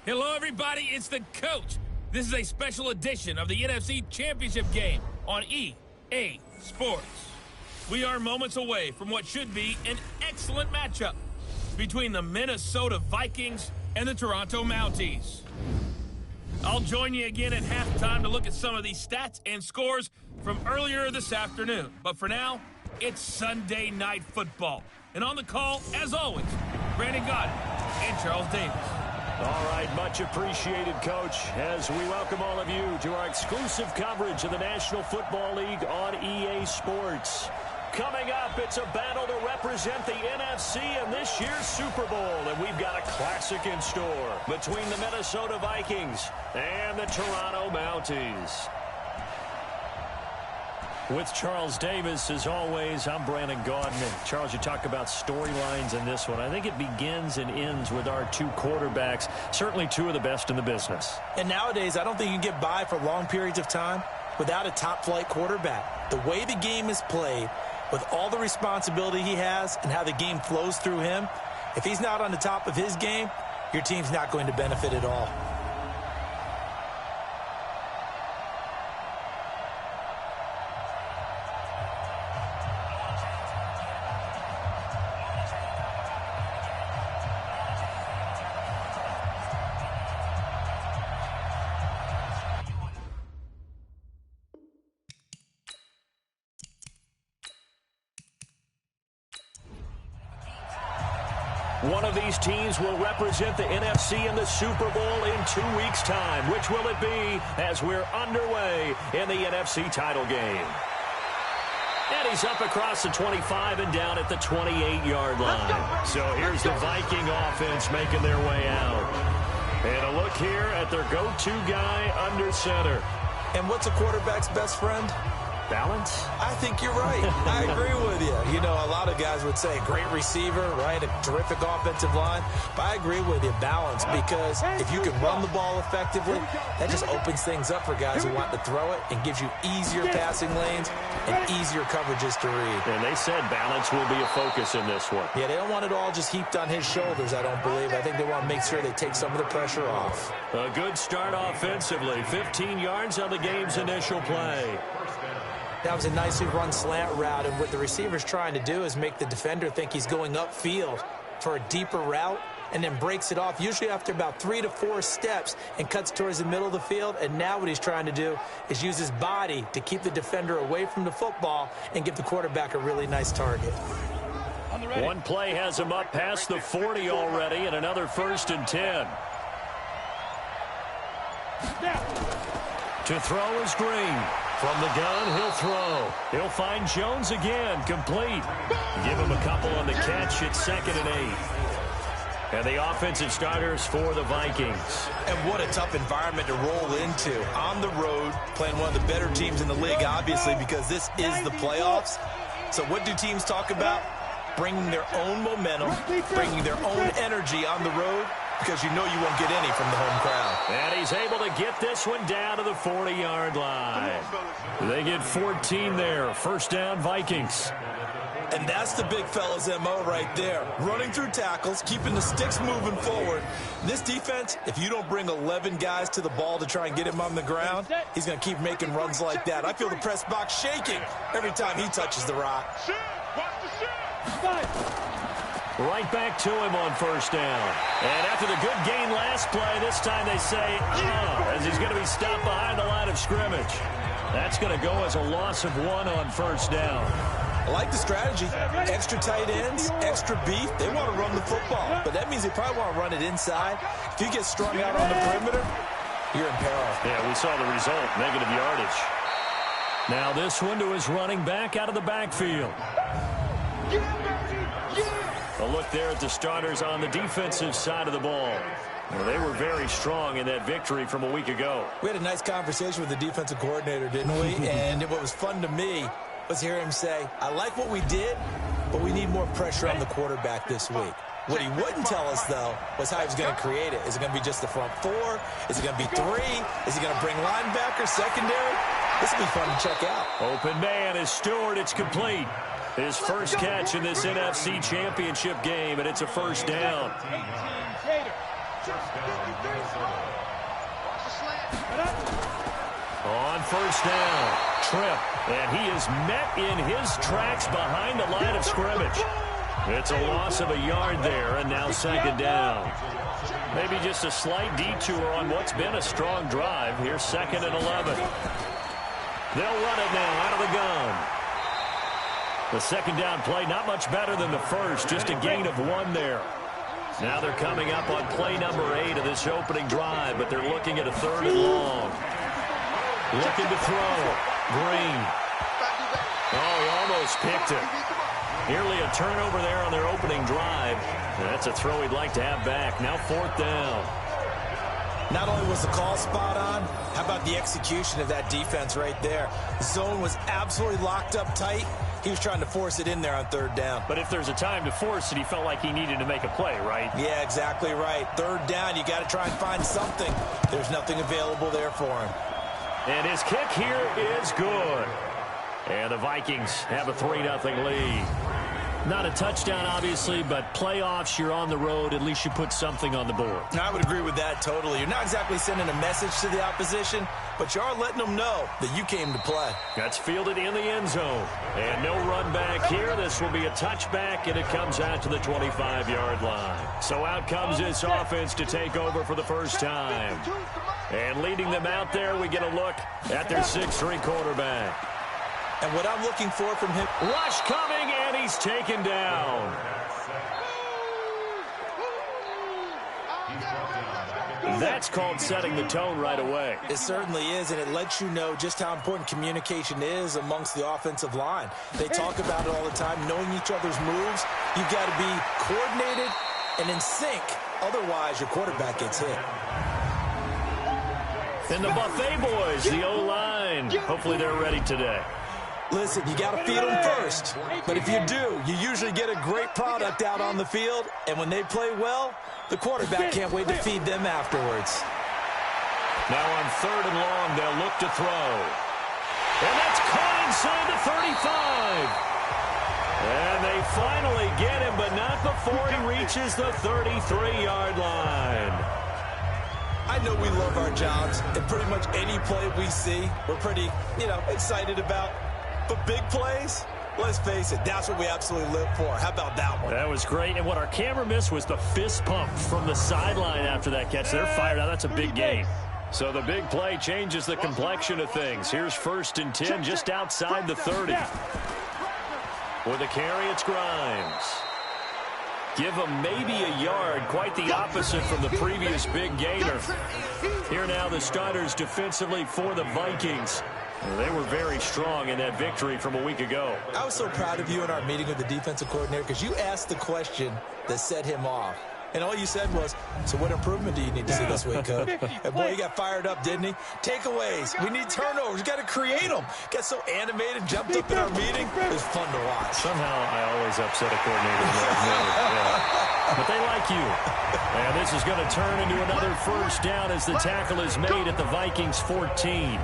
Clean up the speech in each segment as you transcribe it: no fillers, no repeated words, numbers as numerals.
Hello, everybody. It's the coach. This is a special edition of the NFC Championship game on EA Sports. We are moments away from what should be an excellent matchup between the Minnesota Vikings and the Toronto Mounties. I'll join you again at halftime to look at some of these stats and scores from earlier this afternoon. But for now, it's Sunday Night Football. And on the call, as always, Brandon Godden and Charles Davis. All right, much appreciated, Coach, as we welcome all of you to our exclusive coverage of the National Football League on EA Sports. Coming up, it's a battle to represent the NFC in this year's Super Bowl, and we've got a classic in store between the Minnesota Vikings and the Toronto Mounties. With Charles Davis, as always, I'm Brandon Godden. And Charles, you talk about storylines in this one. I think it begins and ends with our two quarterbacks, certainly two of the best in the business. And nowadays, I don't think you can get by for long periods of time without a top-flight quarterback. The way the game is played, with all the responsibility he has and how the game flows through him, if he's not on the top of his game, your team's not going to benefit at all. One of these teams will represent the NFC in the Super Bowl in 2 weeks' time. Which will it be as we're underway in the NFC title game? And he's up across the 25 and down at the 28-yard line. So here's the Viking offense making their way out. And a look here at their go-to guy under center. And what's a quarterback's best friend? Balance? I think you're right. I agree with you. You know, a lot of guys would say great receiver, right? A terrific offensive line. But I agree with you, balance, because if you can run the ball effectively, that just opens things up for guys who want to throw it and gives you easier passing lanes and easier coverages to read. And they said balance will be a focus in this one. Yeah, they don't want it all just heaped on his shoulders, I don't believe. I think they want to make sure they take some of the pressure off. A good start offensively. 15 yards on the game's initial play. That was a nicely run slant route, and what the receiver's trying to do is make the defender think he's going upfield for a deeper route and then breaks it off, usually after about 3 to 4 steps, and cuts towards the middle of the field. And now what he's trying to do is use his body to keep the defender away from the football and give the quarterback a really nice target. One play has him up past the 40 already, and another 1st and 10. To throw is Green. From the gun, he'll throw. He'll find Jones again, complete. Give him a couple on the catch. It's 2nd and 8. And the offensive starters for the Vikings. And what a tough environment to roll into. On the road, playing one of the better teams in the league, obviously, because this is the playoffs. So what do teams talk about? Bringing their own momentum, bringing their own energy on the road, because you know you won't get any from the home crowd. And he's able to get this one down to the 40-yard line. They get 14 there. 1st down, Vikings. And that's the big fella's MO right there. Running through tackles, keeping the sticks moving forward. This defense, if you don't bring 11 guys to the ball to try and get him on the ground, he's going to keep making runs like that. I feel the press box shaking every time he touches the rock. Right back to him on 1st down. And after the good gain last play, this time they say, as he's going to be stopped behind the line of scrimmage. That's going to go as a loss of 1 on 1st down. I like the strategy. Extra tight ends, extra beef. They want to run the football, but that means they probably want to run it inside. If you get strung out on the perimeter, you're in peril. Yeah, we saw the result, negative yardage. Now this one to his running back out of the backfield. A look there at the starters on the defensive side of the ball. Well, they were very strong in that victory from a week ago. We had a nice conversation with the defensive coordinator, didn't we? And what was fun to me was hear him say, I like what we did, but we need more pressure on the quarterback this week. What he wouldn't tell us, though, was how he was going to create it. Is it going to be just the front 4? Is it going to be 3? Is he going to bring linebacker, secondary? This will be fun to check out. Open man is Stewart. It's complete. His first catch in this NFC Championship game, and it's a 1st down. On first down, trip, and he is met in his tracks behind the line of scrimmage. It's a loss of a yard there, and now second down. Maybe just a slight detour on what's been a strong drive. Here's 2nd and 11. They'll run it now out of the gun. The second down play not much better than the first, just a gain of 1 there. Now they're coming up on play number 8 of this opening drive, but they're looking at a 3rd and long. Looking to throw. Green. Oh, he almost picked it. Nearly a turnover there on their opening drive. That's a throw he'd like to have back. Now 4th down. Not only was the call spot on, how about the execution of that defense right there? Zone was absolutely locked up tight. He was trying to force it in there on 3rd down. But if there's a time to force it, he felt like he needed to make a play, right? Yeah, exactly right. 3rd down, you got to try and find something. There's nothing available there for him. And his kick here is good. And the Vikings have a 3-0 lead. Not a touchdown, obviously, but playoffs, you're on the road. At least you put something on the board. I would agree with that totally. You're not exactly sending a message to the opposition, but you are letting them know that you came to play. That's fielded in the end zone. And no run back here. This will be a touchback, and it comes out to the 25-yard line. So out comes this offense to take over for the first time. And leading them out there, we get a look at their 6'3" quarterback. And what I'm looking for from him... Rush coming, and he's taken down. That's called setting the tone right away. It certainly is, and it lets you know just how important communication is amongst the offensive line. They talk about it all the time, knowing each other's moves. You've got to be coordinated and in sync. Otherwise, your quarterback gets hit. And the Buffet boys, the O-line. Hopefully they're ready today. Listen, you got to feed them first. But if you do, you usually get a great product out on the field. And when they play well, the quarterback can't wait to feed them afterwards. Now on 3rd and long, they'll look to throw. And that's caught inside the 35. And they finally get him, but not before he reaches the 33-yard line. I know we love our jobs, and pretty much any play we see, we're pretty, excited about. But big plays, let's face it, that's what we absolutely live for. How about that one? That was great. And what our camera missed was the fist pump from the sideline after that catch. They're fired out. That's a big gain. So the big play changes the complexion of things. Here's 1st and 10 just outside the 30. With a carry, it's Grimes. Give him maybe a yard, quite the opposite from the previous big gainer. Here now the starters defensively for the Vikings. They were very strong in that victory from a week ago. I was so proud of you in our meeting with the defensive coordinator because you asked the question that set him off. And all you said was, so what improvement do you need to see this week, Coach? And boy, he got fired up, didn't he? Takeaways. We need turnovers. We got to create them. Got so animated, jumped up in our meeting. It was fun to watch. Somehow I always upset a coordinator. Yeah. But they like you. And this is going to turn into another first down as the tackle is made at the Vikings 14.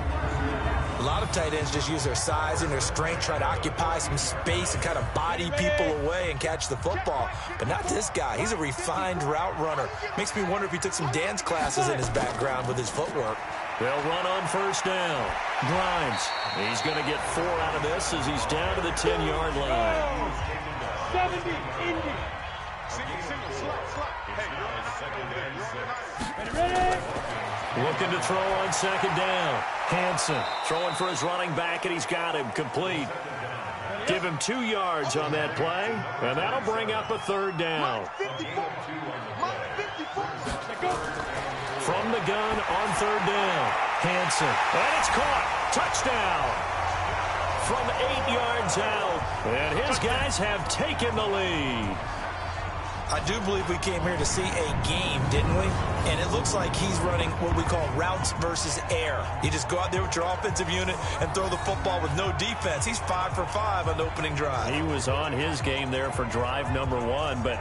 A lot of tight ends just use their size and their strength, try to occupy some space and kind of body people away and catch the football. But not this guy. He's a refined route runner. Makes me wonder if he took some dance classes in his background with his footwork. They'll run on first down. Grimes. He's going to get 4 out of this as he's down to the 10-yard line. 70, Indy. Ready? Looking to throw on 2nd down. Hansen throwing for his running back, and he's got him complete. Give him 2 yards on that play, and that'll bring up a 3rd down. From the gun on 3rd down. Hansen, and it's caught. Touchdown. From 8 yards out, and his guys have taken the lead. I do believe we came here to see a game, didn't we? And it looks like he's running what we call routes versus air. You just go out there with your offensive unit and throw the football with no defense. He's 5 for 5 on the opening drive. He was on his game there for drive number 1, but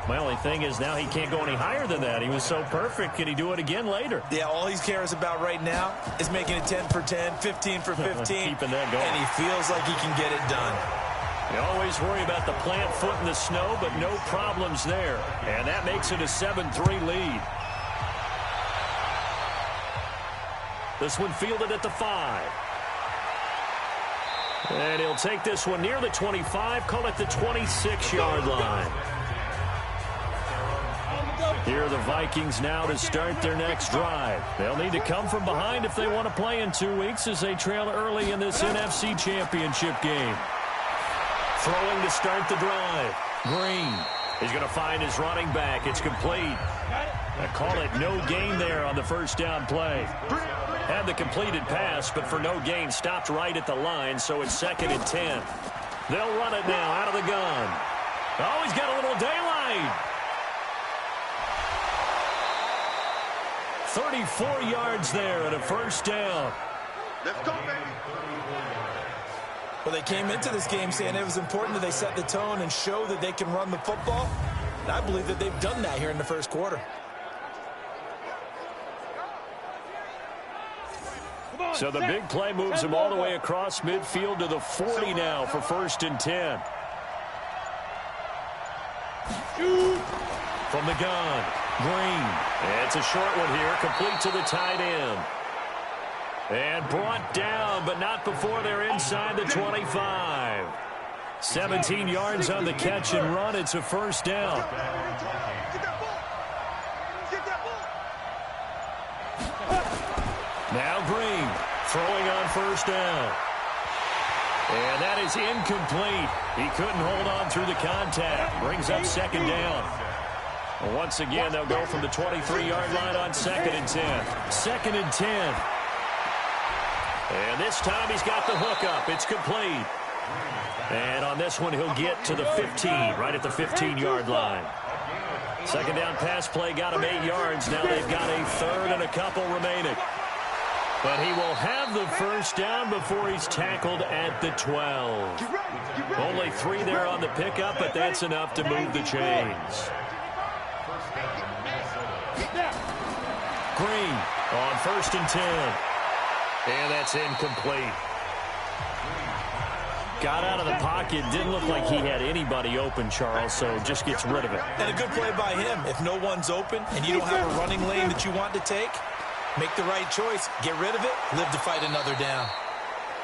my only thing is now he can't go any higher than that. He was so perfect. Can he do it again later? Yeah, all he cares about right now is making it 10 for 10, 15 for 15. Keeping that going. And he feels like he can get it done. You always worry about the plant foot in the snow, but no problems there. And that makes it a 7-3 lead. This one fielded at the 5. And he'll take this one near the 25, call it the 26-yard line. Here are the Vikings now to start their next drive. They'll need to come from behind if they want to play in 2 weeks as they trail early in this NFC Championship game. Throwing to start the drive. Green is going to find his running back. It's complete. I call it no gain there on the first down play. Had the completed pass, but for no gain, stopped right at the line, so it's 2nd and 10. They'll run it now out of the gun. Oh, he's got a little daylight. 34 yards there and a first down. Let's go, baby. Well, they came into this game saying it was important that they set the tone and show that they can run the football. And I believe that they've done that here in the first quarter. So the big play moves him all the way across midfield to the 40 now for 1st and 10. From the gun, Green. It's a short one here, complete to the tight end. And brought down, but not before they're inside the 25. 17 yards on the catch and run. It's a first down. Now Green throwing on first down. And that is incomplete. He couldn't hold on through the contact. Brings up 2nd down. Once again, they'll go from the 23-yard line on 2nd and 10. 2nd and 10. And this time he's got the hook up. It's complete. And on this one, he'll get to the 15, right at the 15-yard line. 2nd down pass play got him 8 yards. Now they've got a 3rd and a couple remaining. But he will have the first down before he's tackled at the 12. Only 3 there on the pickup, but that's enough to move the chains. Green on 1st and 10. And that's incomplete. Got out of the pocket. Didn't look like he had anybody open, Charles, so just gets rid of it. And a good play by him. If no one's open and you don't have a running lane that you want to take, make the right choice. Get rid of it. Live to fight another down.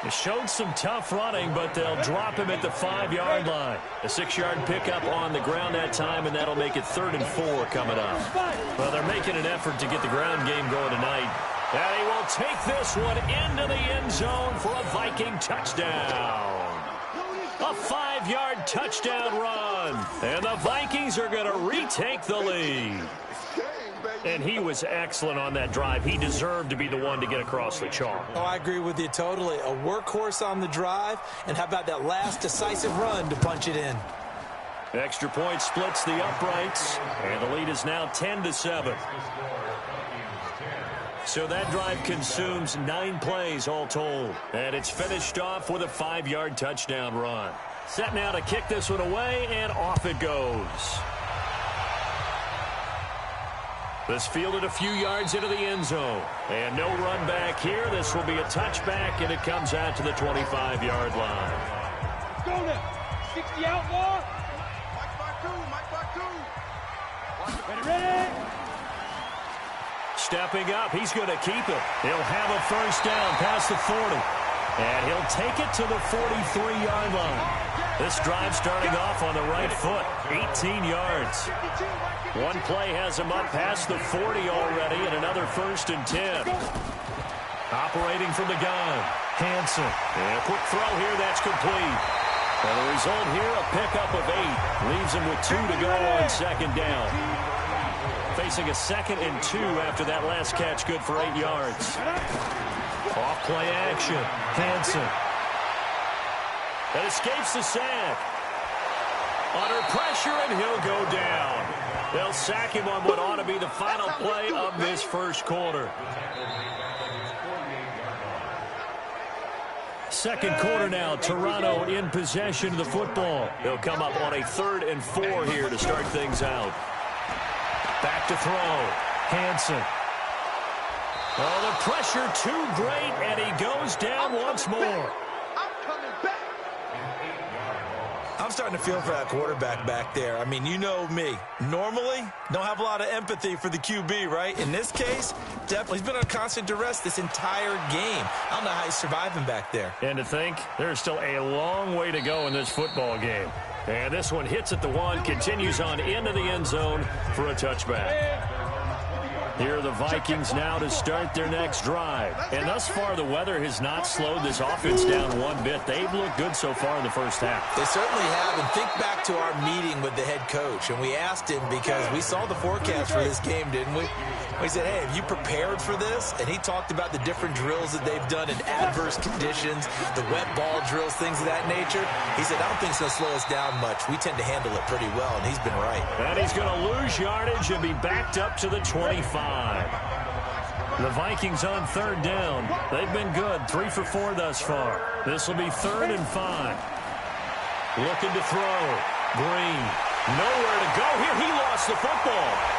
It showed some tough running, but they'll drop him at the 5-yard line. A 6-yard pickup on the ground that time, and that'll make it 3rd and 4 coming up. Well, they're making an effort to get the ground game going tonight. And he will take this one into the end zone for a Viking touchdown. A 5-yard touchdown run. And the Vikings are going to retake the lead. And he was excellent on that drive. He deserved to be the one to get across the chalk. Oh, I agree with you totally. A workhorse on the drive. And how about that last decisive run to punch it in? Extra point splits the uprights. And the lead is now 10-7. So that drive consumes 9 plays all told. And it's finished off with a 5-yard touchdown run. Set now to kick this one away, and off it goes. This fielded a few yards into the end zone. And no run back here. This will be a touchback, and it comes out to the 25-yard line. Let's go now. 60 outlaw. Ready, ready. Stepping up, he's going to keep it. He'll have a first down past the 40. And he'll take it to the 43-yard line. This drive starting off on the right foot, 18 yards. One play has him up past the 40 already, and another 1st and 10. Operating from the gun, Hansen. And a quick throw here, that's complete. And the result here, a pickup of 8. Leaves him with 2 to go on 2nd down. Facing a 2nd and 2 after that last catch, good for 8 yards. Off play action, Hansen. That escapes the sack. Under pressure, and he'll go down. They'll sack him on what ought to be the final play of this first quarter. Second quarter now, Toronto in possession of the football. They'll come up on a 3rd and 4 here to start things out. Back to throw, Hansen. Oh, the pressure too great, and he goes down once more. I'm starting to feel for that quarterback back there. I mean, you know me. Normally, don't have a lot of empathy for the QB, right? In this case, definitely. He's been on constant duress this entire game. I don't know how he's surviving back there. And to think, there's still a long way to go in this football game. And this one hits at the 1, continues on into the end zone for a touchback. Here are the Vikings now to start their next drive. And thus far, the weather has not slowed this offense down one bit. They've looked good so far in the first half. They certainly have. And think back to our meeting with the head coach. And we asked him because we saw the forecast for this game, didn't we? We said, hey, have you prepared for this? And he talked about the different drills that they've done in adverse conditions, the wet ball drills, things of that nature. He said, I don't think it's going to slow us down much. We tend to handle it pretty well, and he's been right. And he's going to lose yardage and be backed up to the 25. The Vikings on third down. They've been good, 3 for 4 thus far. This will be 3rd and 5. Looking to throw. Green. Nowhere to go here. He lost the football.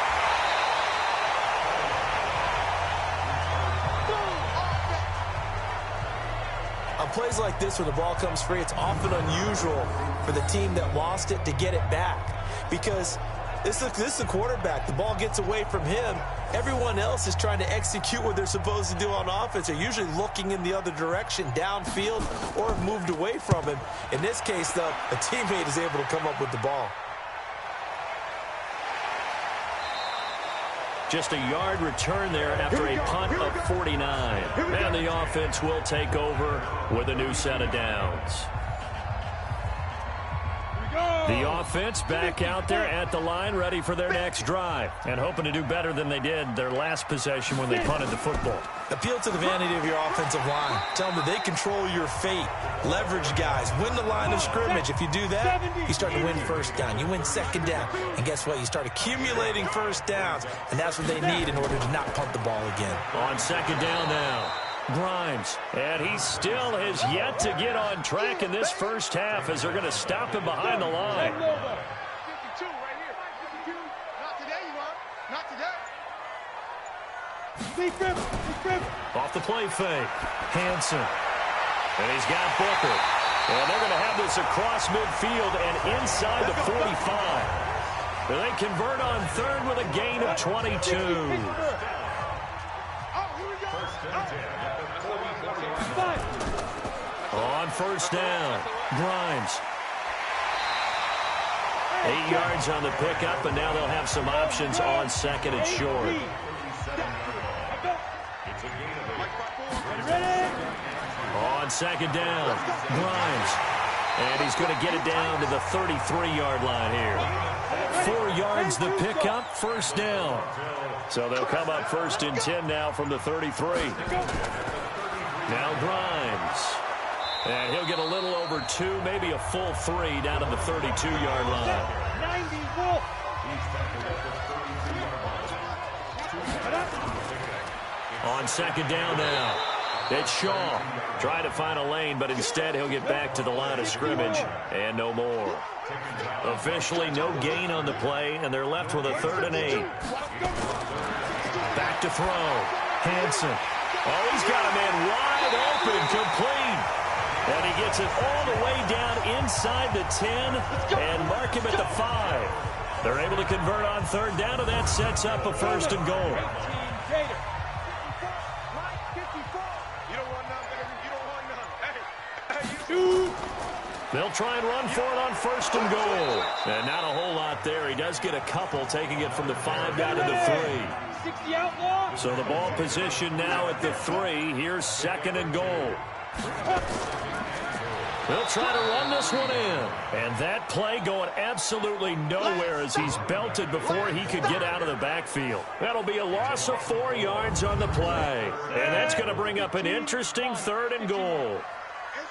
On plays like this where the ball comes free, it's often unusual for the team that lost it to get it back. Because this is the quarterback. The ball gets away from him. Everyone else is trying to execute what they're supposed to do on offense. They're usually looking in the other direction, downfield, or have moved away from him. In this case, though, a teammate is able to come up with the ball. Just a yard return there after a punt of 49. And the offense will take over with a new set of downs. The offense back out there at the line, ready for their next drive, and hoping to do better than they did their last possession when they punted the football. Appeal to the vanity of your offensive line. Tell them that they control your fate. Leverage guys. Win the line of scrimmage. If you do that, you start to win first down. You win second down. And guess what? You start accumulating first downs, and that's what they need in order to not punt the ball again. On second down now. Grimes, and he still has yet to get on track in this first half as they're going to stop him behind the line. 52 right here. 52. Not today, you are. Not today. Off the play fake. Hansen. And he's got Booker. And they're going to have this across midfield and inside the 45. They convert on third with a gain of 22. On first down, Grimes. 8 yards on the pickup, and now they'll have some options on second and short. On second down, Grimes. And he's going to get it down to the 33-yard line here. 4 yards the pickup, first down. So they'll come up 1st and 10 now from the 33. Now Grimes. And he'll get a little over 2, maybe a full 3 down to the 32-yard line. 90 Wolf. On second down now, it's Shaw. Trying to find a lane, but instead he'll get back to the line of scrimmage and no more. Officially no gain on the play, and they're left with a 3rd and 8. Back to throw. Hansen. Oh, he's got a man wide open, complete. And he gets it all the way down inside the 10 and mark him at the 5. They're able to convert on third down, and that sets up a 1st and goal. They'll try and run for it on 1st and goal. And not a whole lot there. He does get a couple, taking it from the 5 down to the 3. So the ball position now at the 3. Here's 2nd and goal. They'll try to run this one in. And that play going absolutely nowhere as he's belted before he could get out of the backfield. That'll be a loss of 4 yards on the play. And that's going to bring up an interesting 3rd and goal.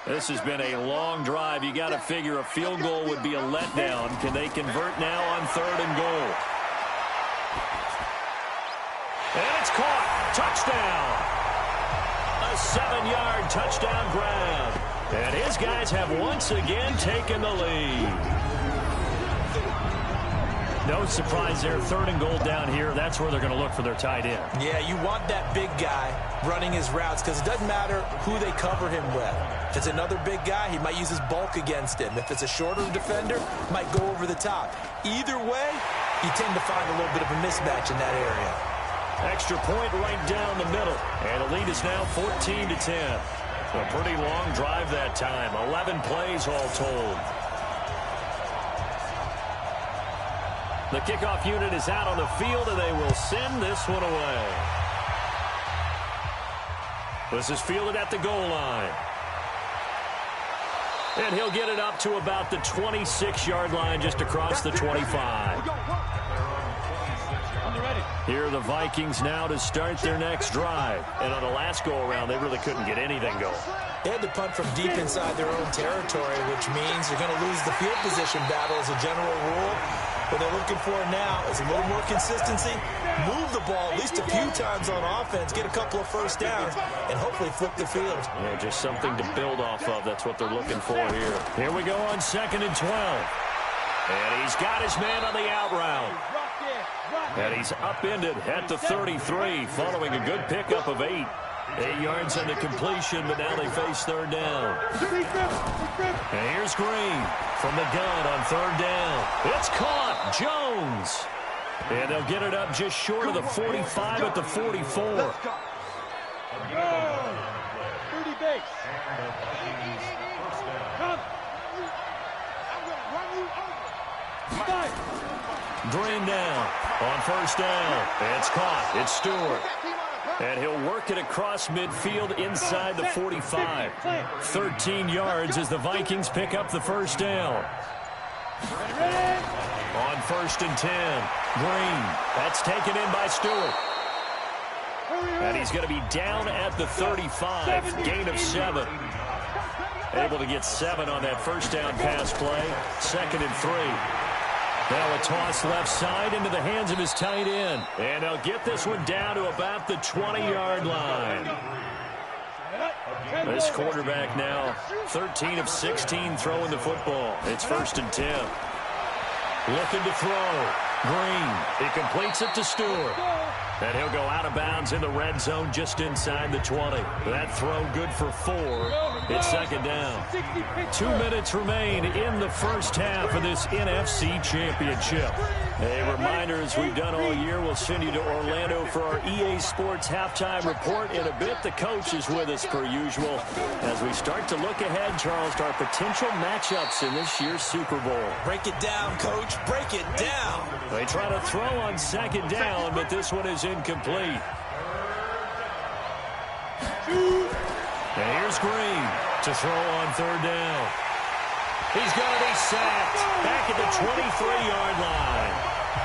This has been a long drive. You got to figure a field goal would be a letdown. Can they convert now on 3rd and goal? And it's caught. Touchdown. A 7-yard touchdown grab. And his guys have once again taken the lead. No surprise there. 3rd and goal down here. That's where they're going to look for their tight end. Yeah, you want that big guy running his routes because it doesn't matter who they cover him with. If it's another big guy, he might use his bulk against him. If it's a shorter defender, might go over the top. Either way, you tend to find a little bit of a mismatch in that area. Extra point right down the middle. And the lead is now 14-10. A pretty long drive that time. 11 plays all told. The kickoff unit is out on the field, and they will send this one away. This is fielded at the goal line. And he'll get it up to about the 26-yard line, just across the 25. Here are the Vikings now to start their next drive. And on the last go-around, they really couldn't get anything going. They had to punt from deep inside their own territory, which means you're going to lose the field position battle as a general rule. What they're looking for now is a little more consistency, move the ball at least a few times on offense, get a couple of first downs, and hopefully flip the field. Yeah, just something to build off of. That's what they're looking for here. Here we go on 2nd and 12. And he's got his man on the out route. And he's upended at the 33, following a good pickup of 8. 8 yards on the completion, but now they face 3rd down. And here's Green from the gun on 3rd down. It's caught. Jones. And they'll get it up just short of the 45 at the 44. 30 base. Come. I'm going to run you over. Green down on 1st down. It's caught. It's Stewart. And he'll work it across midfield inside the 45. 13 yards as the Vikings pick up the 1st down. On 1st and 10. Green. That's taken in by Stewart. And he's going to be down at the 35. Gain of 7. Able to get 7 on that 1st down pass play. 2nd and 3. Now a toss left side into the hands of his tight end. And they'll get this one down to about the 20-yard line. This quarterback now 13 of 16 throwing the football. It's 1st and 10. Looking to throw. Green. He completes it to Stewart. And he'll go out of bounds in the red zone just inside the 20. That throw good for 4. It's 2nd down. 2 minutes remain in the 1st half of this NFC Championship. A reminder, as we've done all year, we'll send you to Orlando for our EA Sports halftime report in a bit. The coach is with us per usual as we start to look ahead, Charles, to our potential matchups in this year's Super Bowl. Break it down, Coach. Break it down. They try to throw on 2nd down, but this one is incomplete. And here's Green to throw on 3rd down. He's going to be sacked back at the 23-yard line.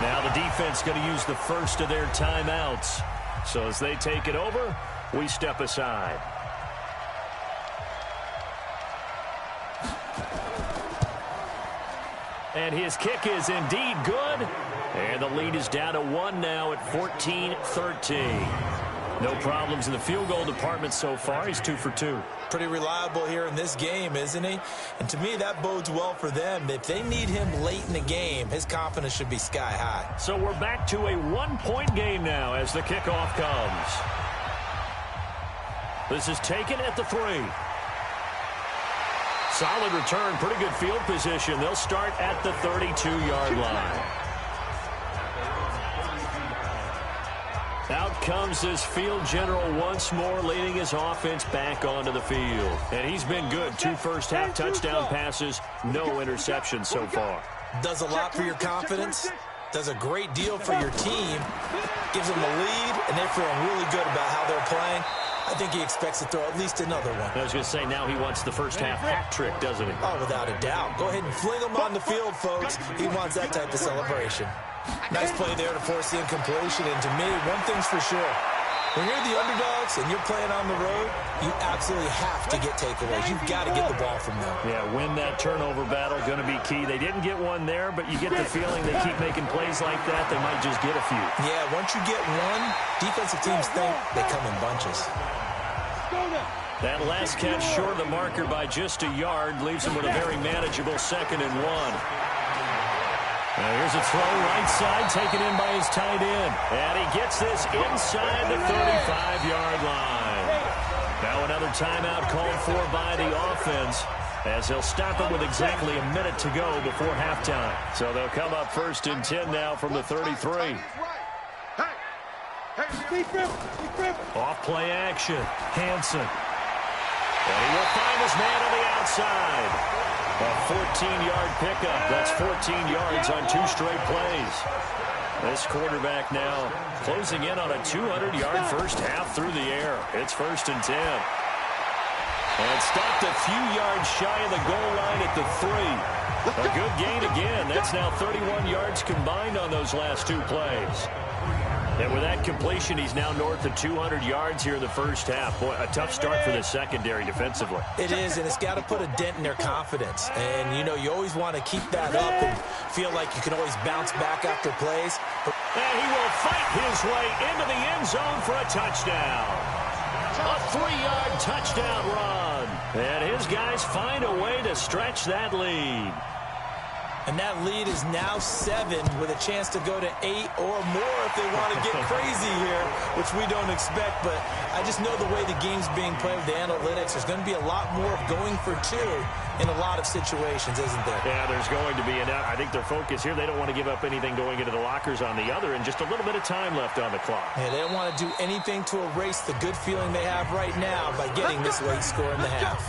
Now the defense going to use the first of their timeouts. So as they take it over, we step aside. And his kick is indeed good. And the lead is down to 1 now at 14-13. No problems in the field goal department so far. He's 2 for 2. Pretty reliable here in this game, isn't he? And to me, that bodes well for them. If they need him late in the game, his confidence should be sky high. So we're back to a 1-point game now as the kickoff comes. This is taken at the 3. Solid return, pretty good field position. They'll start at the 32-yard line. Out comes this field general once more, leading his offense back onto the field. And he's been good. 2 first-half touchdown passes, no interceptions so far. Does a lot for your confidence. Does a great deal for your team. Gives them a lead, and they're feeling really good about how they're playing. I think he expects to throw at least another one. I was going to say, now he wants the first-half hat trick, doesn't he? Oh, without a doubt. Go ahead and fling him on the field, folks. He wants that type of celebration. Nice play there to force the incompletion. And to me, one thing's for sure. When you're the underdogs and you're playing on the road, you absolutely have to get takeaways. You've got to get the ball from them. Yeah, win that turnover battle, going to be key. They didn't get one there, but you get the feeling they keep making plays like that, they might just get a few. Yeah, once you get one, defensive teams think they come in bunches. That last catch short of the marker by just a yard leaves him with a very manageable 2nd and 1. Now here's a throw right side taken in by his tight end. And he gets this inside the 35-yard line. Now another timeout called for by the offense as they'll stop it with exactly a minute to go before halftime. So they'll come up 1st and 10 now from the 33. Off play action. Hansen. And he will find his man on the outside. A 14-yard pickup. That's 14 yards on 2 straight plays. This quarterback now closing in on a 200-yard first half through the air. It's 1st and 10. And stopped a few yards shy of the goal line at the 3. A good gain again. That's now 31 yards combined on those last 2 plays. And with that completion, he's now north of 200 yards here in the first half. Boy, a tough start for the secondary defensively. It is, and it's got to put a dent in their confidence. And, you know, you always want to keep that up and feel like you can always bounce back after plays. And he will fight his way into the end zone for a touchdown. A 3-yard touchdown run. And his guys find a way to stretch that lead. And that lead is now 7 with a chance to go to 8 or more if they want to get crazy here, which we don't expect. But I just know the way the game's being played with the analytics, there's going to be a lot more of going for 2 in a lot of situations, isn't there? Yeah, there's going to be. And I think their focus here, they don't want to give up anything going into the lockers on the other, and just a little bit of time left on the clock. Yeah, they don't want to do anything to erase the good feeling they have right now by getting this late score in the half.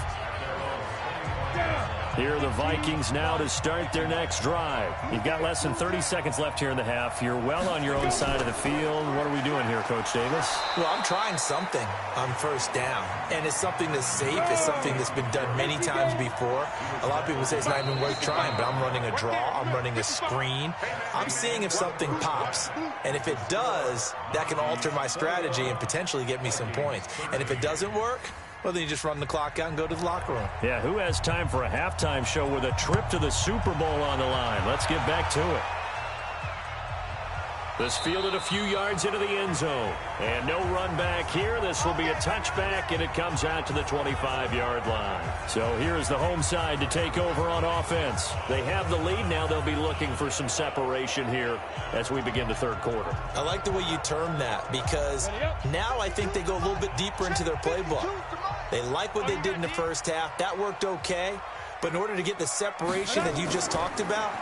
Here are the Vikings now to start their next drive. You've got less than 30 seconds left here in the half. You're well on your own side of the field. What are we doing here, Coach Davis? Well, I'm trying something on 1st down, and it's something that's safe. It's something that's been done many times before. A lot of people say it's not even worth trying, but I'm running a draw. I'm running a screen. I'm seeing if something pops, and if it does, that can alter my strategy and potentially get me some points. And if it doesn't work, well, then you just run the clock out and go to the locker room. Yeah, who has time for a halftime show with a trip to the Super Bowl on the line? Let's get back to it. This fielded a few yards into the end zone. And no run back here. This will be a touchback, and it comes out to the 25-yard line. So here's the home side to take over on offense. They have the lead. Now they'll be looking for some separation here as we begin the 3rd quarter. I like the way you term that, because now I think they go a little bit deeper into their playbook. They like what they did in the first half. That worked okay. But in order to get the separation that you just talked about,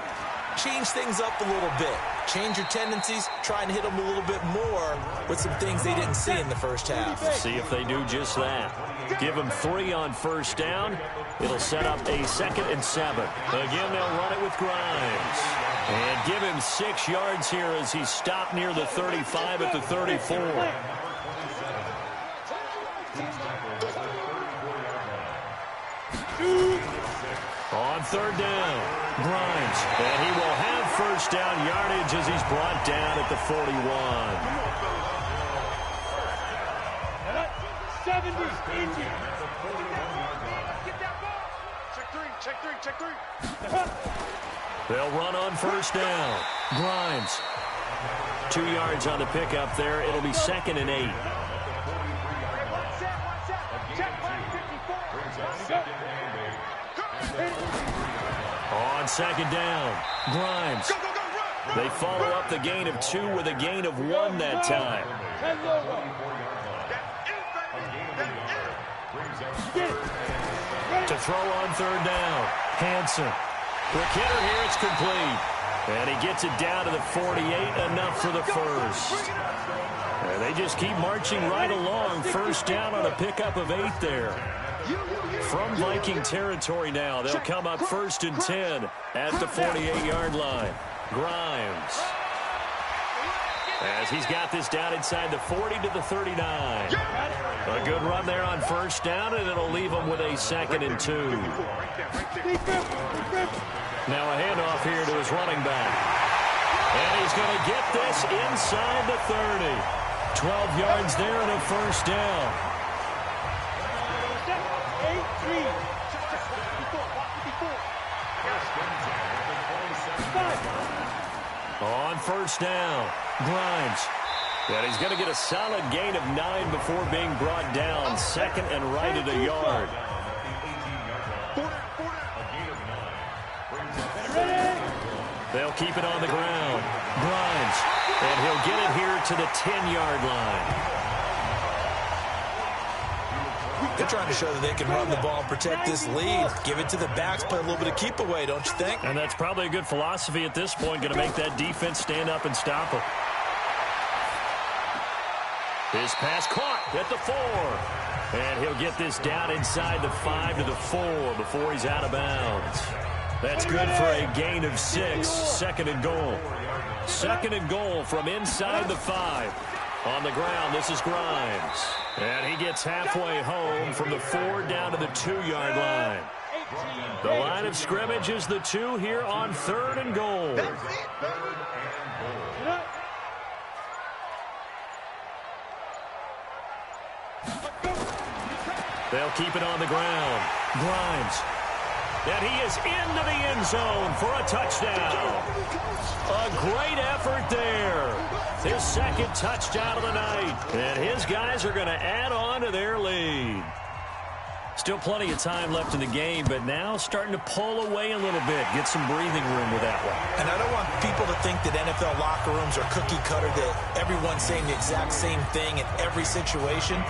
change things up a little bit. Change your tendencies. Try and hit them a little bit more with some things they didn't see in the first half. See if they do just that. Give them 3 on 1st down. It'll set up a 2nd and 7. Again, they'll run it with Grimes. And give him 6 yards here as he stopped near the 35 at the 34. On 3rd down, Grimes, and he will have 1st down yardage as he's brought down at the 41. 70. Check 3. They'll run on 1st down. Grimes, 2 yards on the pickup there. It'll be 2nd and 8. On 2nd down, Grimes. They follow up the gain of 2 with a gain of 1 that time. To throw on 3rd down, Hansen. Quick hitter here, it's complete. And he gets it down to the 48, enough for the first. And they just keep marching right along. 1st down on a pickup of 8 there. From Viking territory now, they'll come up 1st and 10 at the 48-yard line. Grimes, as he's got this down inside the 40 to the 39. A good run there on 1st down, and it'll leave them with a 2nd and 2. Now a handoff here to his running back. And he's going to get this inside the 30. 12 yards there and a 1st down. On 1st down, Grimes. And he's going to get a solid gain of 9 before being brought down. 2nd and right at a yard. They'll keep it on the ground. Grimes. And he'll get it here to the 10-yard line. They're trying to show that they can run the ball and protect this lead. Give it to the backs, play a little bit of keep away, don't you think? And that's probably a good philosophy at this point, going to make that defense stand up and stop them. His pass caught at the 4. And he'll get this down inside the 5 to the 4 before he's out of bounds. That's good for a gain of 6. Second and goal. Second and goal from inside the 5. On the ground, this is Grimes. And he gets halfway home from the 4 down to the 2-yard line. The line of scrimmage is the 2 here on 3rd and goal. They'll keep it on the ground. Grimes. And he is into the end zone for a touchdown. A great effort there. His second touchdown of the night. And his guys are going to add on to their lead. Still plenty of time left in the game, but now starting to pull away a little bit. Get some breathing room with that one. And I don't want people to think that NFL locker rooms are cookie cutter, that everyone's saying the exact same thing in every situation.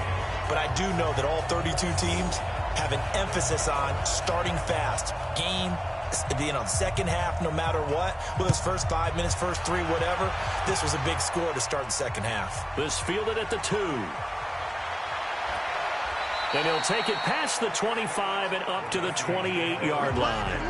But I do know that all 32 teams have an emphasis on starting fast. Game, second half, no matter what. Whether it's first 5 minutes, first 3, whatever. This was a big score to start the second half. This fielded at the 2. And he'll take it past the 25 and up to the 28-yard line.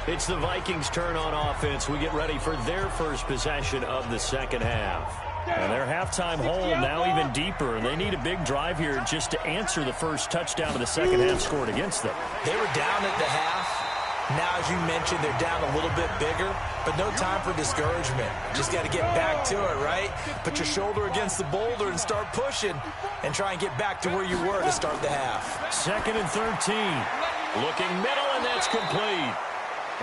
It's the Vikings' turn on offense. We get ready for their first possession of the second half. And their halftime hole now even deeper, and they need a big drive here just to answer the first touchdown of the second half scored against them. They were down at the half. Now, as you mentioned, they're down a little bit bigger, but no time for discouragement. Just got to get back to it, right? Put your shoulder against the boulder and start pushing and try and get back to where you were to start the half. 2nd and 13. Looking middle, and that's complete.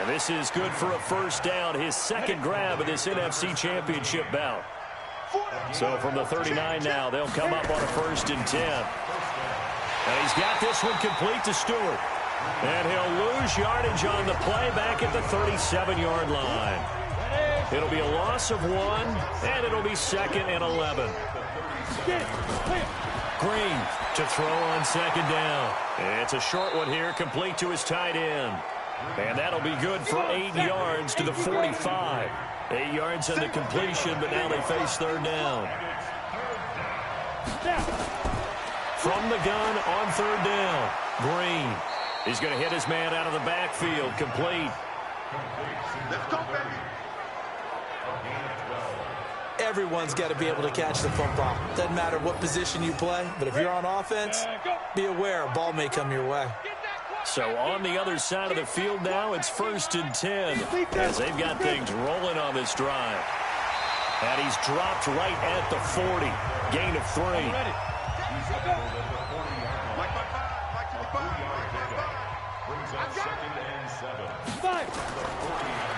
And this is good for a first down, his second grab of this NFC Championship bout. So from the 39 now, they'll come up on a 1st and 10. And he's got this one complete to Stewart. And he'll lose yardage on the play back at the 37-yard line. It'll be a loss of 1, and it'll be 2nd and 11. Green to throw on 2nd down. It's a short one here, complete to his tight end. And that'll be good for 8 yards to the 45. 8 yards on the completion, but now they face 3rd down. From the gun on 3rd down, Green. He's going to hit his man out of the backfield, complete. Everyone's got to be able to catch the football. Doesn't matter what position you play, but if you're on offense, be aware a ball may come your way. So on the other side of the field now, it's 1st and 10 as they've got things rolling on this drive. And he's dropped right at the 40. Gain of 3.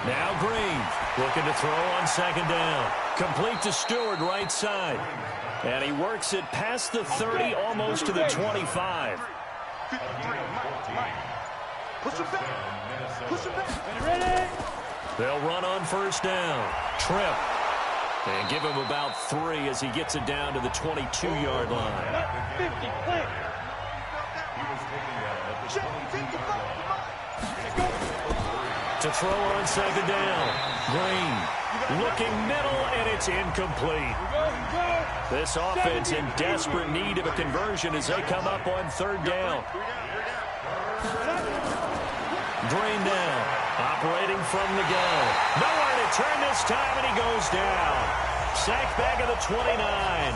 Now Green looking to throw on 2nd down. Complete to Stewart, right side. And he works it past the 30, almost to the 25. They'll run on 1st down. Trip. And give him about 3 as he gets it down to the 22-yard line. To throw on 2nd down. Green looking middle, and it's incomplete. This offense in desperate need of a conversion as they come up on 3rd down. Green now, operating from the gun. Nowhere to turn this time, and he goes down. Sacked back at the 29.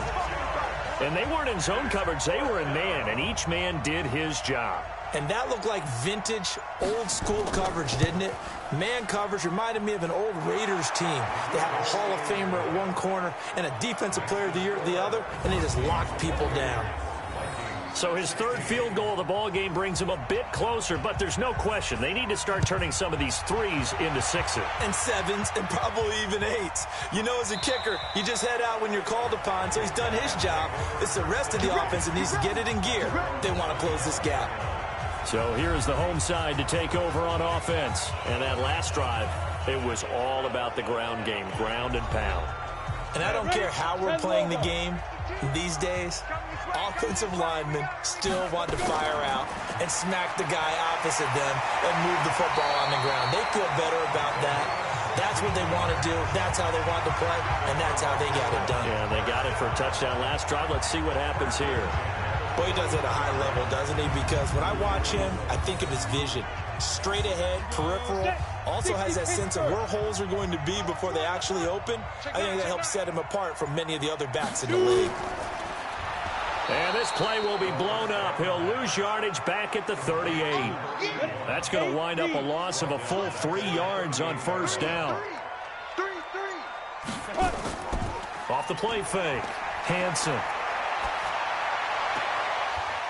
And they weren't in zone coverage. They were in man, and each man did his job. And that looked like vintage, old-school coverage, didn't it? Man coverage reminded me of an old Raiders team. They had a Hall of Famer at one corner and a Defensive Player of the Year at the other, and they just locked people down. So his 3rd field goal of the ball game brings him a bit closer, but there's no question they need to start turning some of these 3s into 6s. And 7s, and probably even 8s. You know, as a kicker, you just head out when you're called upon, so he's done his job. It's the rest of the offense that needs to get it in gear. They want to close this gap. So here's the home side to take over on offense. And that last drive, it was all about the ground game, ground and pound. And I don't care how we're playing the game these days, offensive linemen still want to fire out and smack the guy opposite them and move the football on the ground. They feel better about that That's what they want to do. That's how they want to play, and that's how they got it done. Yeah, they got it for a touchdown last drive. Let's see what happens here. Boy, he does it at a high level, doesn't he? Because when I watch him, I think of his vision. Straight ahead, peripheral. Also has that sense of where holes are going to be before they actually open. I think that helps set him apart from many of the other backs in the league. And this play will be blown up. He'll lose yardage back at the 38. That's going to wind up a loss of a full 3 yards on first down. Off the play fake. Hansen.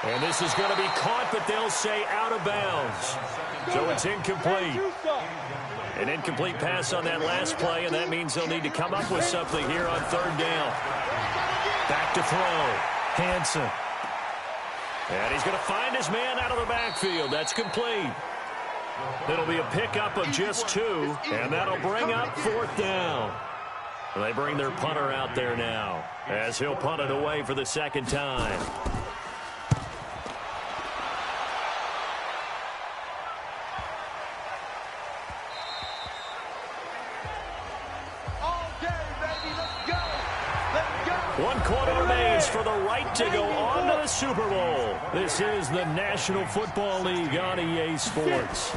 And this is going to be caught, but they'll say out of bounds. So it's incomplete. An incomplete pass on that last play, and that means they'll need to come up with something here on third down. Back to throw. Hansen. And he's going to find his man out of the backfield. That's complete. It'll be a pickup of just 2, and that'll bring up fourth down. They bring their punter out there now as he'll punt it away for the second time. One quarter remains for the right to go on to the Super Bowl. This is the National Football League on EA Sports.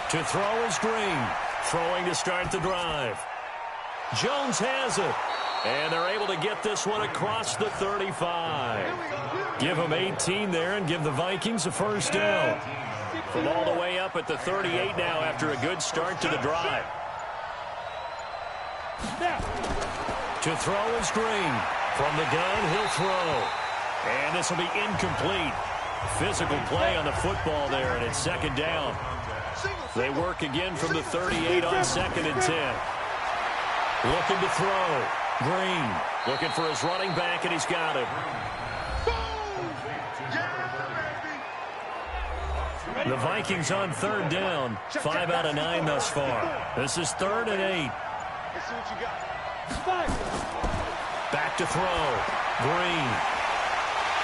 To throw is Green. Throwing to start the drive. Jones has it. And they're able to get this one across the 35. Give them 18 there and give the Vikings a first down. From all the way up at the 38 now after a good start to the drive. To throw is Green. From the gun, he'll throw. And this will be incomplete. Physical play on the football there, and it's second down. They work again from the 38 on 2nd and 10. Looking to throw. Green looking for his running back, and he's got it. The Vikings on third down. 5 out of 9 thus far. This is 3rd and 8. Let's see what you got. Back to throw. Green.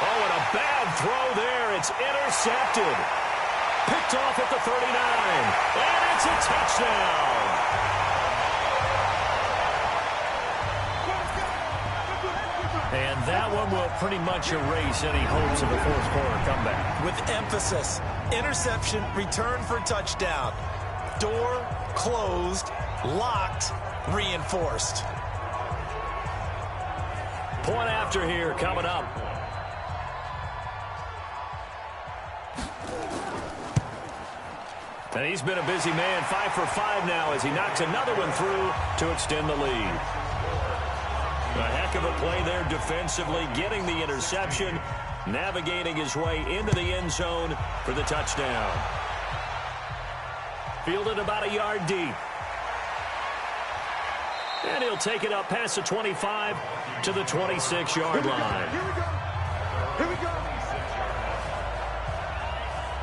Oh, and a bad throw there. It's intercepted. Picked off at the 39. And it's a touchdown. And that one will pretty much erase any hopes of a fourth quarter comeback. With emphasis. Interception, return for touchdown. Door closed, locked, reinforced. Point after here coming up. And he's been a busy man, 5 for 5 now as he knocks another one through to extend the lead. A heck of a play there defensively, getting the interception, navigating his way into the end zone for the touchdown. Fielded about a yard deep. And he'll take it up past the 25 to the 26-yard line. Here we go. Here we go.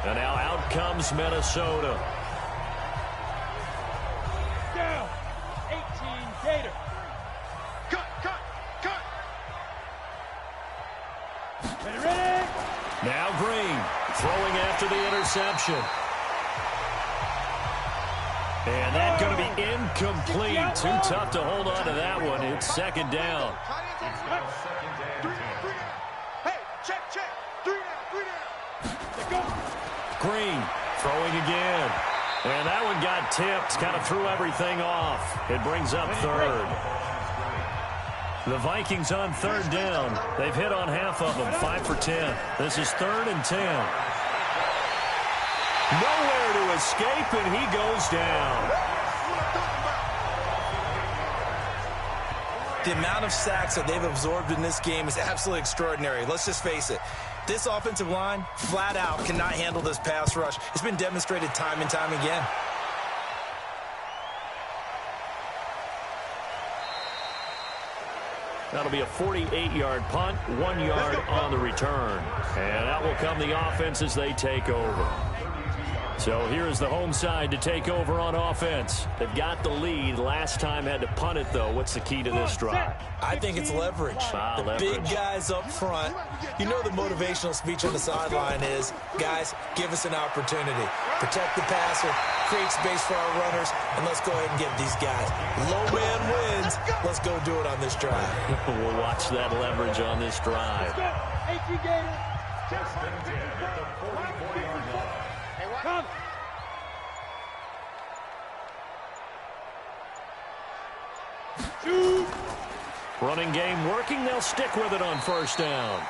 And now out comes Minnesota. Down. 18 Gator. Cut, cut, cut. Ready? Now Green throwing after the interception. And that's going to be incomplete. Too tough to hold on to that one. It's second down. Hey, check, check. 3 down. Green throwing again. And that one got tipped. Kind of threw everything off. It brings up third. The Vikings on third down. They've hit on half of them. 5 for 10. This is 3rd and 10. Nowhere to escape, and he goes down. The amount of sacks that they've absorbed in this game is absolutely extraordinary. Let's just face it. This offensive line, flat out, cannot handle this pass rush. It's been demonstrated time and time again. That'll be a 48-yard punt, 1 yard on the return. And out will come the offense as they take over. So here's the home side to take over on offense. They've got the lead. Last time had to punt it, though. What's the key to this drive? I think it's leverage. The big guys up front. You know the motivational speech on the sideline is, guys, give us an opportunity. Protect the passer, create space for our runners, and let's go ahead and get these guys. Low man wins. Let's go do it on this drive. We'll watch that leverage on this drive. 18 Gators. Come. Running game working. They'll stick with it on first down.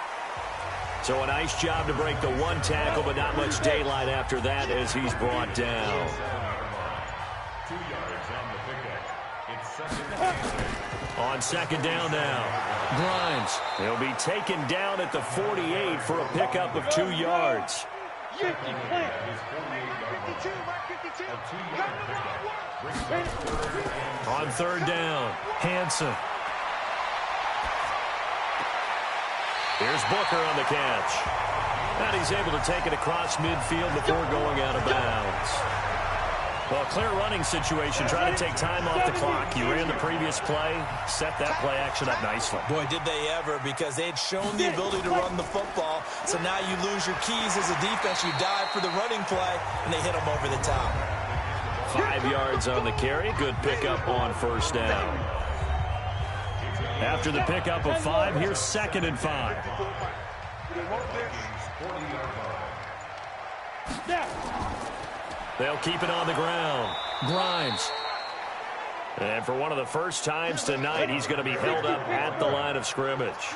So a nice job to break the one tackle, but not much daylight after that as he's brought down. 2 yards on the pickup. It's second down. On second down now. Grimes. He'll be taken down at the 48 for a pickup of 2 yards. On third down, Hansen. Here's Booker on the catch. And he's able to take it across midfield before going out of bounds. Well, clear running situation, trying to take time off the clock. You ran the previous play, set that play action up nicely. Boy, did they ever, because they had shown the ability to run the football. So now you lose your keys as a defense. You dive for the running play, and they hit them over the top. 5 yards on the carry. Good pickup on first down. After the pickup of 5, here's 2nd and 5. They'll keep it on the ground. Grimes. And for one of the first times tonight, he's going to be held up at the line of scrimmage.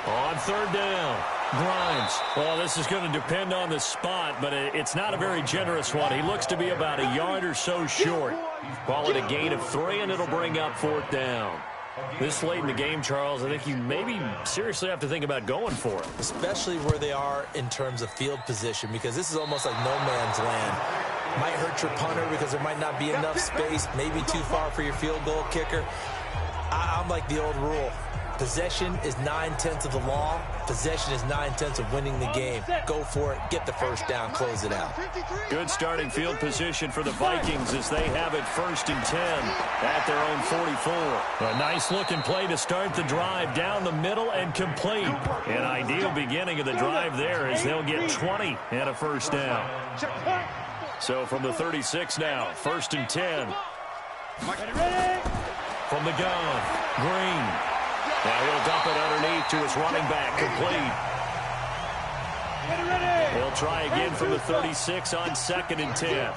On third down, Grimes. Well, this is going to depend on the spot, but it's not a very generous one. He looks to be about a yard or so short. Call it a gain of 3, and it'll bring up 4th down. This late in the game, Charles, I think you maybe seriously have to think about going for it. Especially where they are in terms of field position, because this is almost like no man's land. Might hurt your punter because there might not be enough space, maybe too far for your field goal kicker. I'm like the old rule. Possession is 9/10 of the law. Possession is 9/10 of winning the game. Go for it. Get the first down. Close it out. Good starting field position for the Vikings as they have it 1st and 10 at their own 44. A nice-looking play to start the drive down the middle and complete. An ideal beginning of the drive there as they'll get 20 and a first down. So from the 36 now, 1st and 10. From the gun, Green. Now he'll dump it underneath to his running back, complete. They'll try again from the 36 on 2nd and 10.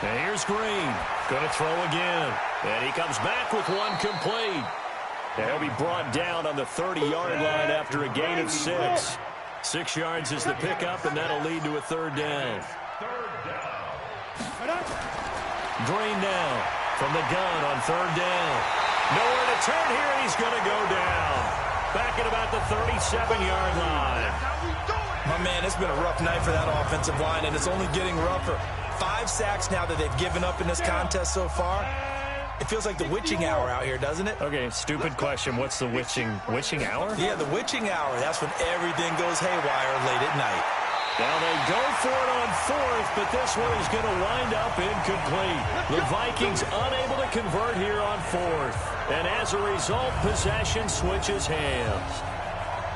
And here's Green. Going to throw again. And he comes back with one complete. And he'll be brought down on the 30-yard line after a gain of 6. 6 yards is the pickup, and that'll lead to a 3rd down. Green now. From the gun on 3rd down. Nowhere to turn here, and he's going to go down. Back at about the 37-yard line. My man, it's been a rough night for that offensive line, and it's only getting rougher. 5 sacks now that they've given up in this contest so far. It feels like the witching hour out here, doesn't it? Okay, stupid question. What's the witching hour? Yeah, the witching hour. That's when everything goes haywire late at night. Now they go for it on 4th, but this one is going to wind up incomplete. The Vikings unable to convert here on 4th. And as a result, possession switches hands.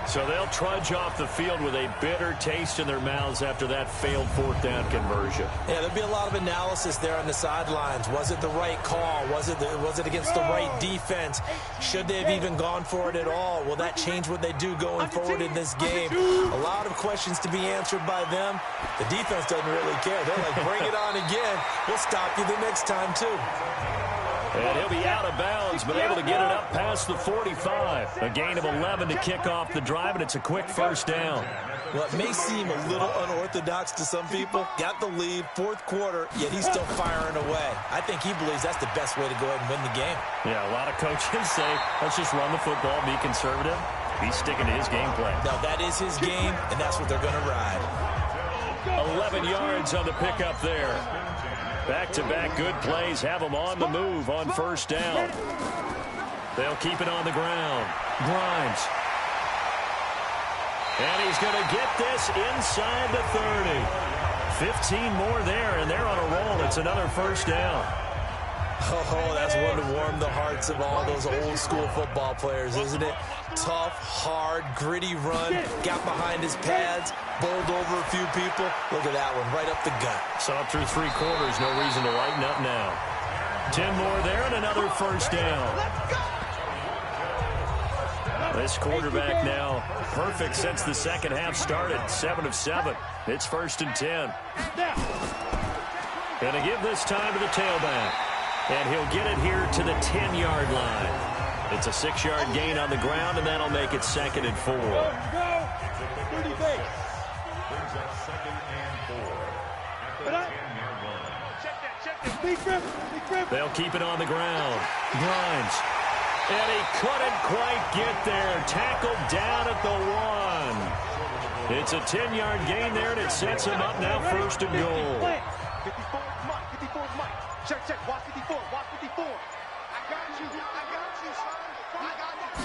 So they'll trudge off the field with a bitter taste in their mouths after that failed 4th down conversion. Yeah, there'll be a lot of analysis there on the sidelines. Was it the right call? Was it against the right defense? Should they have even gone for it at all? Will that change what they do going forward in this game? A lot of questions to be answered by them. The defense doesn't really care. They're like, bring it on again. We'll stop you the next time, too. And he'll be out of bounds, but able to get it up past the 45. A gain of 11 to kick off the drive, and it's a quick 1st down. Well, it may seem a little unorthodox to some people. Got the lead, 4th quarter, yet he's still firing away. I think he believes that's the best way to go ahead and win the game. Yeah, a lot of coaches say, let's just run the football, be conservative. He's sticking to his game plan. No, that is his game, and that's what they're going to ride. 11 yards on the pickup there. Back-to-back good plays have them on the move on 1st down. They'll keep it on the ground. Grimes. And he's going to get this inside the 30. 15 more there, and they're on a roll. It's another first down. Oh, that's one to warm the hearts of all those old-school football players, isn't it? Tough, hard, gritty run, got behind his pads, bowled over a few people. Look at that one, right up the gut. Saw it through 3 quarters, no reason to lighten up now. 10 more there and another first down. This quarterback now perfect since the second half started. 7 of 7. It's 1st and 10. Going to give this time to the tailback. And he'll get it here to the 10-yard line. It's a 6-yard gain on the ground, and that'll make it 2nd and 4. Brings up 2nd and 4 at the 10-yard line. They'll keep it on the ground. Grimes. And he couldn't quite get there. Tackled down at the 1. It's a 10-yard gain there, and it sets him up now 1st and goal. 54 is Mike. 54 is Mike. Check, check. Watch 54. Watch 54. I got you. I got you, son. I got you.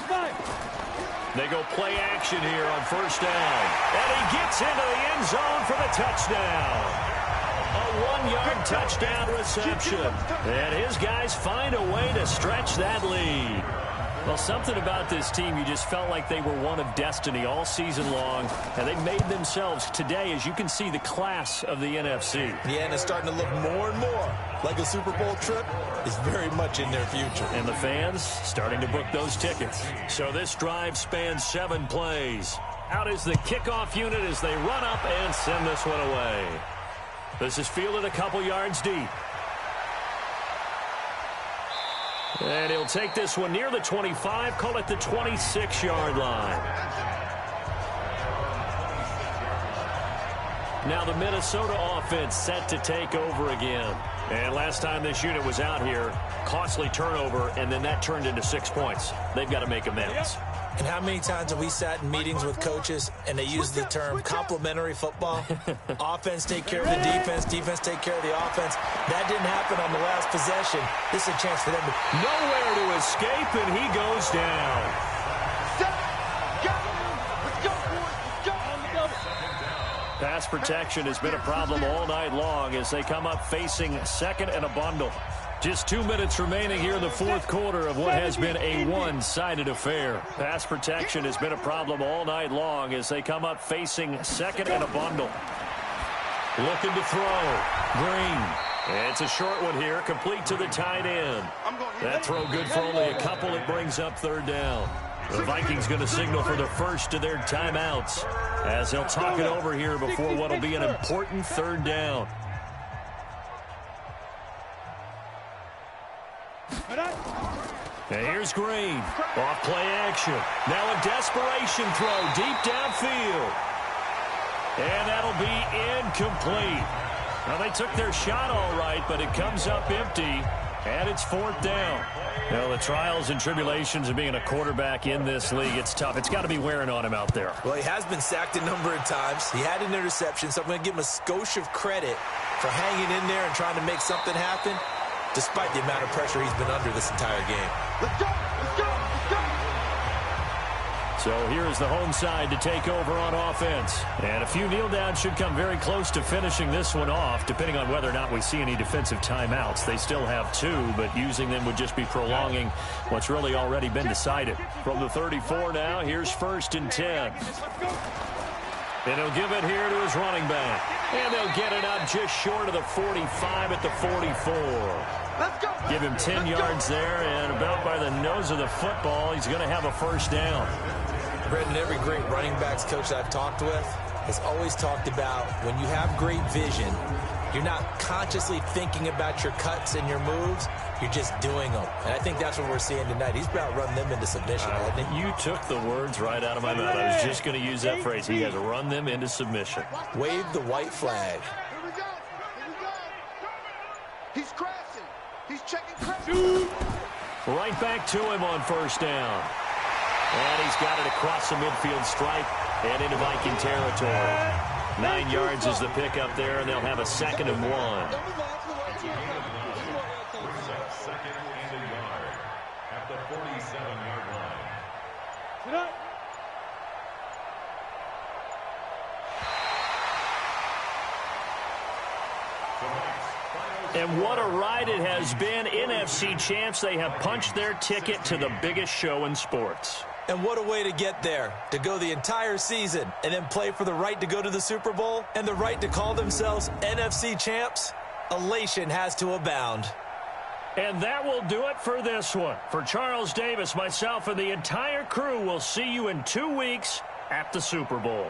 They go play action here on 1st down. And he gets into the end zone for the touchdown. A 1-yard touchdown reception. And his guys find a way to stretch that lead. Well, something about this team, you just felt like they were one of destiny all season long, and they made themselves today, as you can see, the class of the NFC. Yeah, and it's starting to look more and more like a Super Bowl trip is very much in their future. And the fans starting to book those tickets. So this drive spans 7 plays. Out is the kickoff unit as they run up and send this one away. This is fielded a couple yards deep. And he'll take this one near the 25, call it the 26-yard line. Now the Minnesota offense set to take over again. And last time this unit was out here, costly turnover, and then that turned into 6 points. They've got to make amends. And how many times have we sat in meetings with coaches and they use the term complementary football? Offense take care of the defense, defense take care of the offense. That didn't happen on the last possession. This is a chance for them to... Nowhere to escape, and he goes down. Pass protection has been a problem all night long as they come up facing 2nd and a bundle. Just 2 minutes remaining here in the 4th quarter of what has been a one-sided affair. Pass protection has been a problem all night long as they come up facing 2nd and a bundle. Looking to throw. Green. And it's a short one here, complete to the tight end. That throw good for only a couple. It brings up 3rd down. The Vikings going to signal for the first of their timeouts as they'll talk it over here before what will be an important 3rd down. And here's Green. Off play action. Now a desperation throw deep downfield. And that'll be incomplete. Now they took their shot all right, but it comes up empty. And it's 4th down. Well, the trials and tribulations of being a quarterback in this league, it's tough. It's got to be wearing on him out there. Well, he has been sacked a number of times. He had an interception, so I'm going to give him a skosh of credit for hanging in there and trying to make something happen, despite the amount of pressure he's been under this entire game. Let's go! Let's go! Let's go! So here is the home side to take over on offense. And a few kneel downs should come very close to finishing this one off, depending on whether or not we see any defensive timeouts. They still have 2, but using them would just be prolonging what's really already been decided. From the 34 now, here's 1st and 10. And he'll give it here to his running back. And they'll get it up just short of the 45 at the 44. Give him 10 yards there, and about by the nose of the football, he's going to have a 1st down. Brendan, every great running backs coach I've talked with has always talked about when you have great vision, you're not consciously thinking about your cuts and your moves, you're just doing them. And I think that's what we're seeing tonight. He's about run them into submission, hasn't he? You took the words right out of my mouth. I was just going to use that phrase. He has run them into submission. Wave the white flag. Here we go. Here we go. He's crashing. He's checking crashing. Right back to him on 1st down. And he's got it across the midfield stripe and into Viking territory. 9 yards is the pickup there, and they'll have a 2nd and 1. Brings up 2nd and a yard at the 47-yard line. And what a ride it has been. NFC champs, they have punched their ticket to the biggest show in sports. And what a way to get there, to go the entire season and then play for the right to go to the Super Bowl and the right to call themselves NFC champs. Elation has to abound. And that will do it for this one. For Charles Davis, myself, and the entire crew, we'll see you in 2 weeks at the Super Bowl.